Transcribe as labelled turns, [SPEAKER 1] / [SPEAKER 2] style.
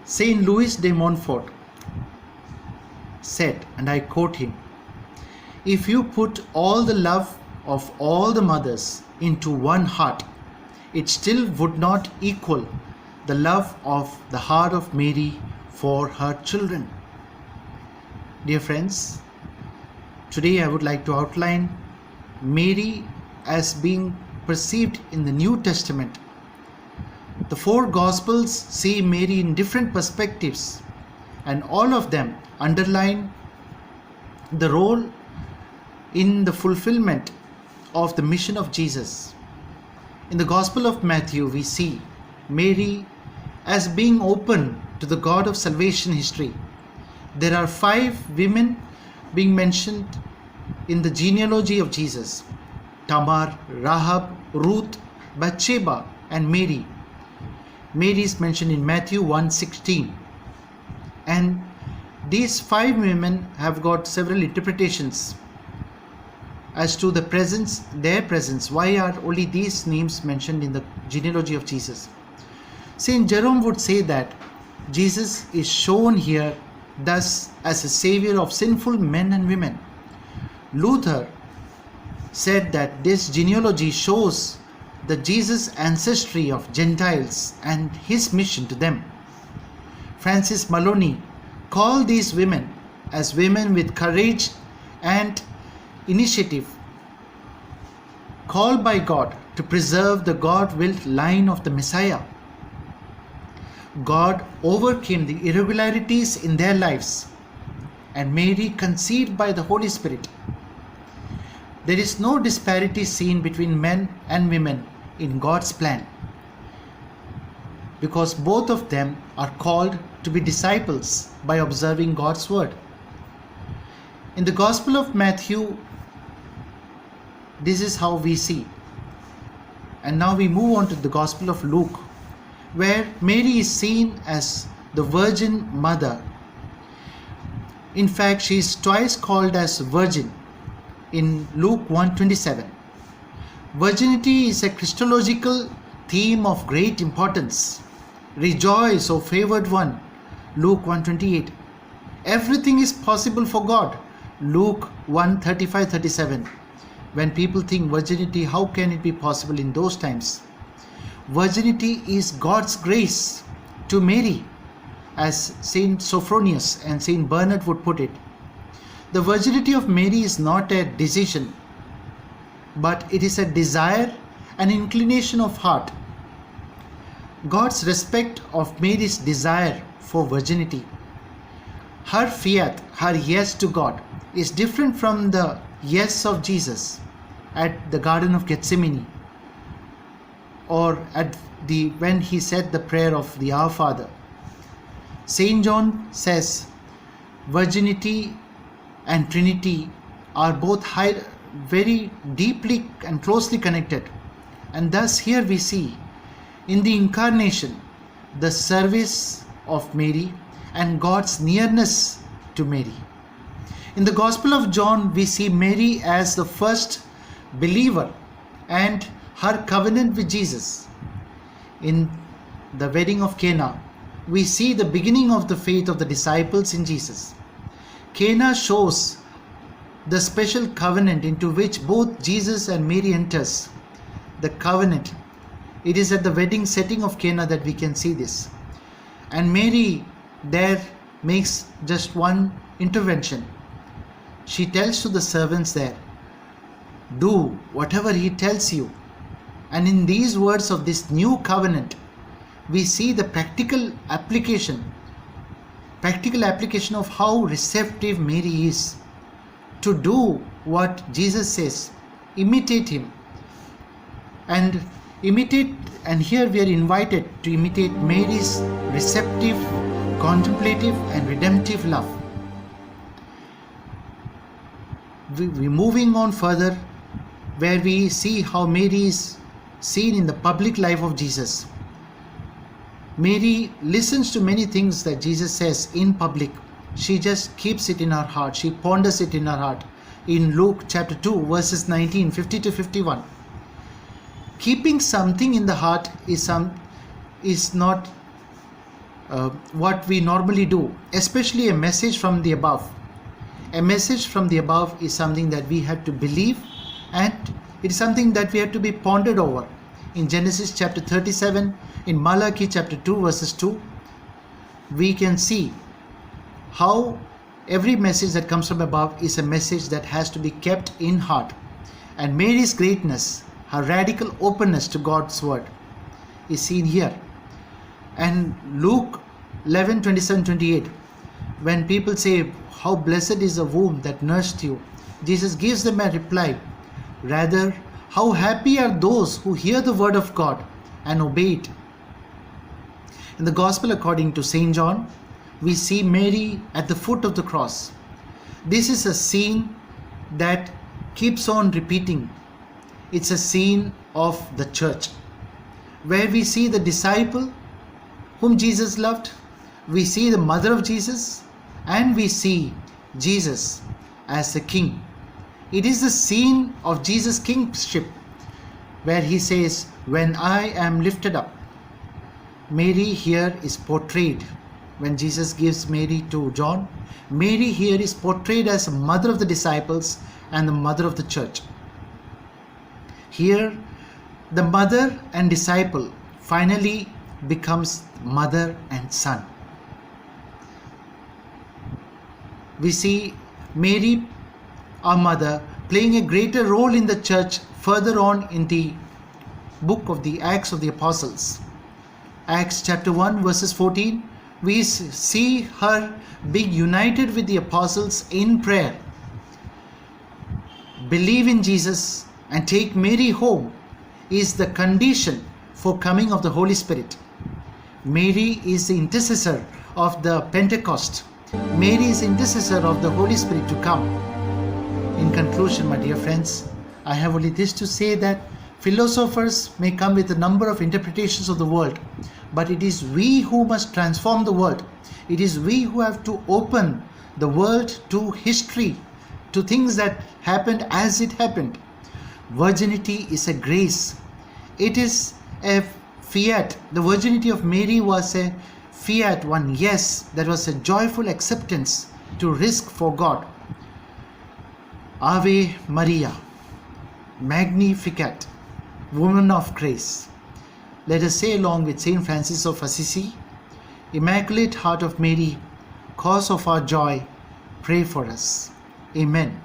[SPEAKER 1] Saint Louis de Montfort said, and I quote him, "If you put all the love of all the mothers into one heart, it still would not equal the love of the heart of Mary for her children." Dear friends, today I would like to outline Mary as being perceived in the New Testament. The four Gospels see Mary in different perspectives, and all of them underline the role in the fulfillment of the mission of Jesus. In the Gospel of Matthew, we see Mary as being open to the God of salvation history. There are 5 women being mentioned in the genealogy of Jesus: Tamar, Rahab, Ruth, Bathsheba, and Mary. Mary is mentioned in Matthew 1:16. And these 5 women have got several interpretations as to their presence. Why are only these names mentioned in the genealogy of Jesus? Saint Jerome would say that Jesus is shown here thus as a savior of sinful men and women. Luther said that this genealogy shows the Jesus ancestry of Gentiles and his mission to them. Francis Maloney called these women as women with courage and initiative, called by God to preserve the God-willed line of the Messiah. God overcame the irregularities in their lives, and Mary conceived by the Holy Spirit. There is no disparity seen between men and women in God's plan, because both of them are called to be disciples by observing God's word. In the Gospel of Matthew, this is how we see. And now we move on to the Gospel of Luke, where Mary is seen as the Virgin Mother. In fact, she is twice called as Virgin in Luke 1:27. Virginity is a Christological theme of great importance. Rejoice, O favored one, Luke 1:28. Everything is possible for God, Luke 1:35-37. When people think virginity, how can it be possible in those times? Virginity is God's grace to Mary, as Saint Sophronius and Saint Bernard would put it. The virginity of Mary is not a decision, but it is a desire, an inclination of heart. God's respect of Mary's desire for virginity. Her fiat, her yes to God, is different from the yes of Jesus at the Garden of Gethsemane, or when he said the prayer of the Our Father. Saint John says virginity and Trinity are both very deeply and closely connected, and thus here we see in the incarnation the service of Mary and God's nearness to Mary. In the Gospel of John, we see Mary as the first believer and her covenant with Jesus. In the wedding of Cana, we see the beginning of the faith of the disciples in Jesus. Cana shows the special covenant into which both Jesus and Mary enters. The covenant. It is at the wedding setting of Cana that we can see this. And Mary there makes just one intervention. She tells to the servants there, "Do whatever he tells you." And in these words of this new covenant, we see the practical application of how receptive Mary is to do what Jesus says. Imitate him. And here we are invited to imitate Mary's receptive, contemplative and redemptive love. We're moving on further, where we see how Mary is seen in the public life of Jesus. Mary listens to many things that Jesus says in public. She just keeps it in her heart. She ponders it in her heart. In Luke chapter 2 verses 19, 50-51. Keeping something in the heart is not what we normally do, especially a message from the above. A message from the above is something that we have to believe, and it is something that we have to be pondered over. In Genesis chapter 37, in Malachi chapter 2 verses 2, we can see how every message that comes from above is a message that has to be kept in heart. And Mary's greatness, her radical openness to God's word, is seen here. And Luke 11:27-28, when people say, "How blessed is the womb that nursed you," Jesus gives them a reply, rather, "How happy are those who hear the word of God and obey it." In the Gospel according to St. John, we see Mary at the foot of the cross. This is a scene that keeps on repeating. It's a scene of the church, where we see the disciple whom Jesus loved, we see the mother of Jesus, and we see Jesus as the king. It is the scene of Jesus' kingship, where he says, "When I am lifted up." Mary here is portrayed. When Jesus gives Mary to John, Mary here is portrayed as a mother of the disciples and the mother of the church. Here, the mother and disciple finally becomes mother and son. We see Mary, our mother, playing a greater role in the church further on in the book of the Acts of the Apostles. Acts chapter 1 verses 14, we see her being united with the apostles in prayer. Believe in Jesus and take Mary home is the condition for coming of the Holy Spirit. Mary is the intercessor of the Pentecost. Mary is the intercessor of the Holy Spirit to come. In conclusion, my dear friends, I have only this to say, that philosophers may come with a number of interpretations of the world, but it is we who must transform the world. It is we who have to open the world to history, to things that happened as it happened. Virginity is a grace. It is a fiat. The virginity of Mary was a fiat, one yes, that was a joyful acceptance to risk for God. Ave Maria, Magnificat, Woman of Grace. Let us say along with Saint Francis of Assisi, Immaculate Heart of Mary, cause of our joy, pray for us. Amen.